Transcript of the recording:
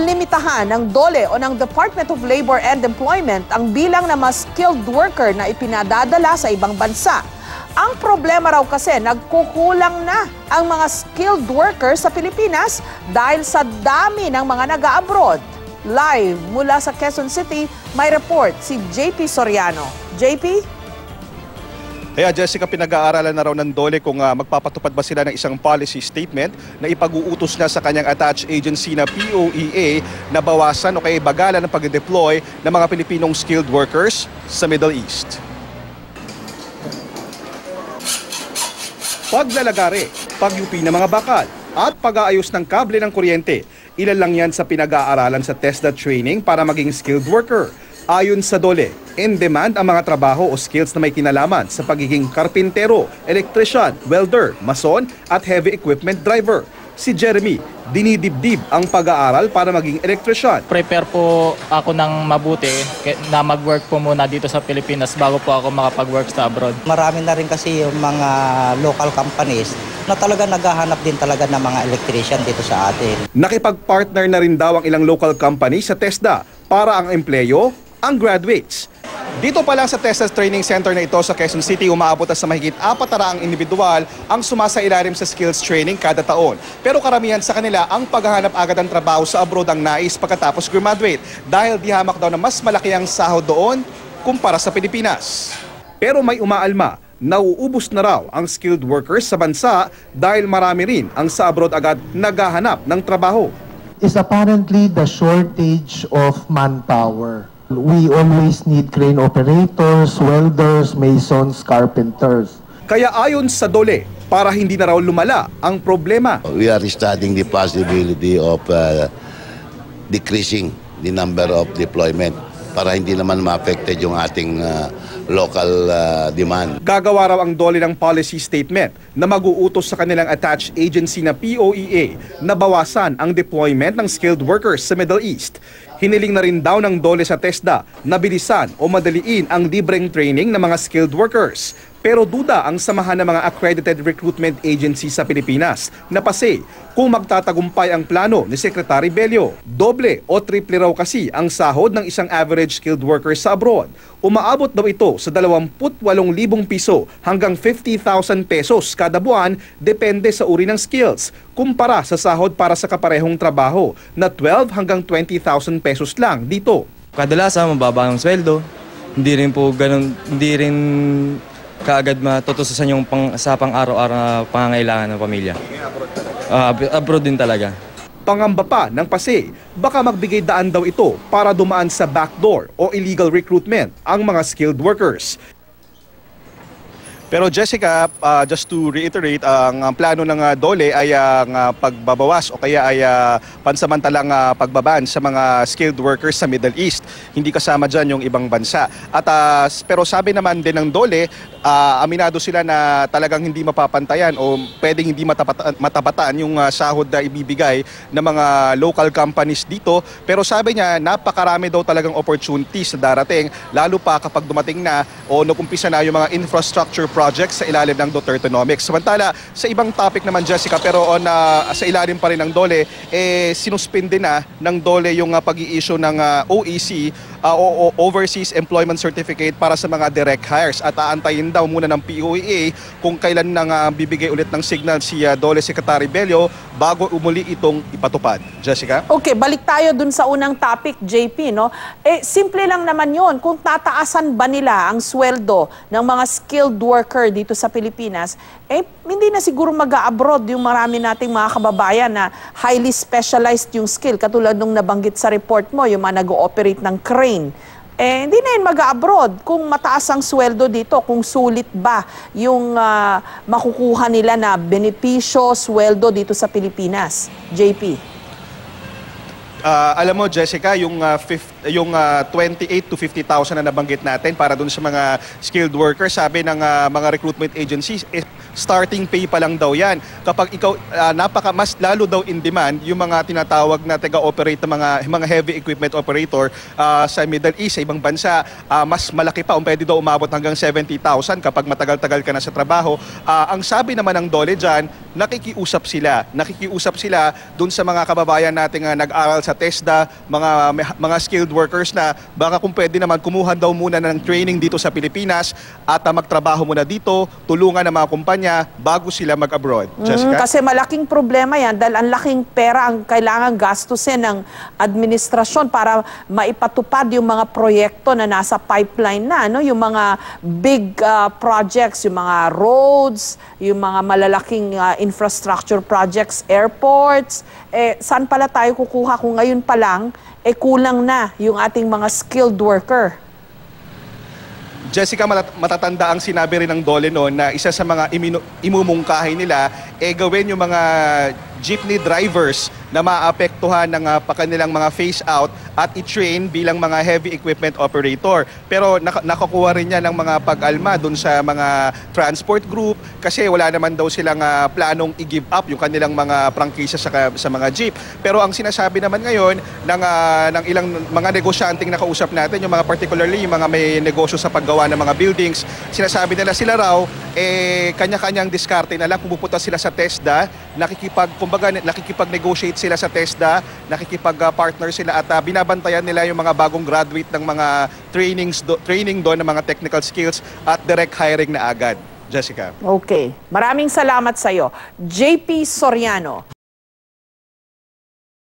limitahan ng DOLE o ng Department of Labor and Employment ang bilang ng mga skilled worker na ipinadadala sa ibang bansa. Ang problema raw kasi nagkukulang na ang mga skilled workers sa Pilipinas dahil sa dami ng mga nag-a-abroad. Live mula sa Quezon City, may report si JP Soriano. JP? Kaya Jessica, pinag-aaralan na raw ng DOLE kung magpapatupad ba sila ng isang policy statement na ipag-uutos na sa kanyang attached agency na POEA na bawasan o kaya bagalan ng pag-deploy ng mga Pilipinong skilled workers sa Middle East. Paglalagari, pagyupi ng mga bakal, at pag-aayos ng kable ng kuryente, ilan lang yan sa pinag-aaralan sa TESDA training para maging skilled worker. Ayon sa DOLE, in demand ang mga trabaho o skills na may kinalaman sa pagiging karpintero, electrician, welder, mason at heavy equipment driver. Si Jeremy, dinidibdib ang pag-aaral para maging electrician. Prepare po ako ng mabuti na mag-work po muna dito sa Pilipinas bago po ako makapag-work sa abroad. Marami na rin kasi yung mga local companies na talaga naghahanap din talaga ng mga electrician dito sa atin. Nakipag-partner na rin daw ang ilang local company sa TESDA para ang empleyo ang graduates. Dito pa lang sa TESDA Training Center na ito sa Quezon City, umaabot na sa mahigit 400 individual ang sumasailalim sa skills training kada taon. Pero karamihan sa kanila ang paghahanap agad ng trabaho sa abroad ang nais pagkatapos graduate dahil di hamak daw na mas malaki ang sahod doon kumpara sa Pilipinas. Pero may umaalma, nauubos na raw ang skilled workers sa bansa dahil marami rin ang sa abroad agad naghahanap ng trabaho. Is apparently the shortage of manpower. We always need crane operators, welders, masons, carpenters. Kaya ayon sa DOLE, para hindi na raw lumala ang problema. We are studying the possibility of decreasing the number of deployment para hindi naman ma-affected yung ating local demand. Gagawa raw ang DOLE ng policy statement na mag-uutos sa kanilang attached agency na POEA na bawasan ang deployment ng skilled workers sa Middle East. Hiniling na rin daw ng DOLE sa TESDA na bilisan o madaliin ang libreng training ng mga skilled workers. Pero duda ang samahan ng mga accredited recruitment agency sa Pilipinas na PASE kung magtatagumpay ang plano ni Secretary Bello. Doble o triple raw kasi ang sahod ng isang average skilled worker sa abroad. Umaabot daw ito sa 28,000 piso hanggang 50,000 pesos kada buwan depende sa uri ng skills kumpara sa sahod para sa kaparehong trabaho na 12 hanggang 20,000 pesos lang dito. Kadalasan mababa ang sweldo, hindi rin po ganun, hindi rin kaagad matutustusan yung sa pang-araw-araw na pangangailangan ng pamilya. Abroad din talaga. Pangamba pa ng PASE, baka magbigay daan daw ito para dumaan sa backdoor o illegal recruitment ang mga skilled workers. Pero Jessica, just to reiterate, ang plano ng DOLE ay ang pagbabawas o kaya ay pansamantalang pagbaban sa mga skilled workers sa Middle East. Hindi kasama dyan yung ibang bansa. At, pero sabi naman din ng DOLE, aminado sila na talagang hindi mapapantayan o pwedeng hindi matapatan yung sahod na ibibigay ng mga local companies dito. Pero sabi niya, napakarami daw talagang opportunities na darating, lalo pa kapag dumating na o nagumpisa na yung mga infrastructure projects sa ilalim ng Dutertonomics. Samantala, sa ibang topic naman Jessica, pero sa ilalim pa rin ng DOLE, sinuspinde na ng DOLE yung pag-i-issue ng OEC o Overseas Employment Certificate para sa mga direct hires at aantayin daw muna ng POEA kung kailan nang bibigay ulit ng signal si DOLE Secretary Bello bago umuli itong ipatupad. Jessica? Okay, balik tayo dun sa unang topic, JP, no? Simple lang naman yon. Kung tataasan ba nila ang sweldo ng mga skilled worker dito sa Pilipinas, hindi na siguro mag-a-abroad yung marami nating mga kababayan na highly specialized yung skill. Katulad nung nabanggit sa report mo, yung mga nag-ooperate ng crane. Hindi na yun mag-a-abroad kung mataas ang sweldo dito, kung sulit ba yung makukuha nila na benepisyo, sweldo dito sa Pilipinas. JP. Alam mo Jessica, yung 28 to 50,000 na nabanggit natin para dun sa mga skilled workers, sabi ng mga recruitment agencies, starting pay pa lang daw yan. Kapag ikaw, mas lalo daw in demand yung mga tinatawag na taga-operate ng mga heavy equipment operator sa Middle East, sa ibang bansa, mas malaki pa, pwede daw umabot hanggang 70,000 kapag matagal-tagal ka na sa trabaho. Ang sabi naman ng DOLE dyan, nakikiusap sila doon sa mga kababayan nating nag-aral sa TESDA, mga skilled workers na baka kung pwede naman kumuha daw muna ng training dito sa Pilipinas at magtrabaho muna dito, tulungan ng mga kumpanya bago sila mag-abroad. Jessica? Kasi malaking problema yan dahil ang laking pera ang kailangan gastusin ng administrasyon para maipatupad yung mga proyekto na nasa pipeline na, no? Yung mga big projects, yung mga roads, yung mga malalaking infrastructure projects, airports. Saan pala tayo kukuha kung ngayon pa lang kulang na yung ating mga skilled worker? Jessica, matatanda ang sinabi rin ng DOLE noon na isa sa mga imumungkahi nila gawin yung mga jeepney drivers na maapektuhan ng kanilang mga phase out at i-train bilang mga heavy equipment operator. Pero nakakuha rin niya ng mga pag-alma dun sa mga transport group kasi wala naman daw silang planong i-give up yung kanilang mga prangkisa sa mga jeep. Pero ang sinasabi naman ngayon ng ilang mga negosyanteng nakausap natin, yung mga particularly yung mga may negosyo sa paggawa ng mga buildings, sinasabi nila sila raw kanya-kanyang diskarte na lang. Pumupunta sila sa TESDA, nakikipag-negotiate sila sa TESDA, nakikipag-partner sila at binabantayan nila yung mga bagong graduate ng mga training doon ng mga technical skills at direct hiring na agad. Jessica. Okay. Maraming salamat sa iyo. JP Soriano.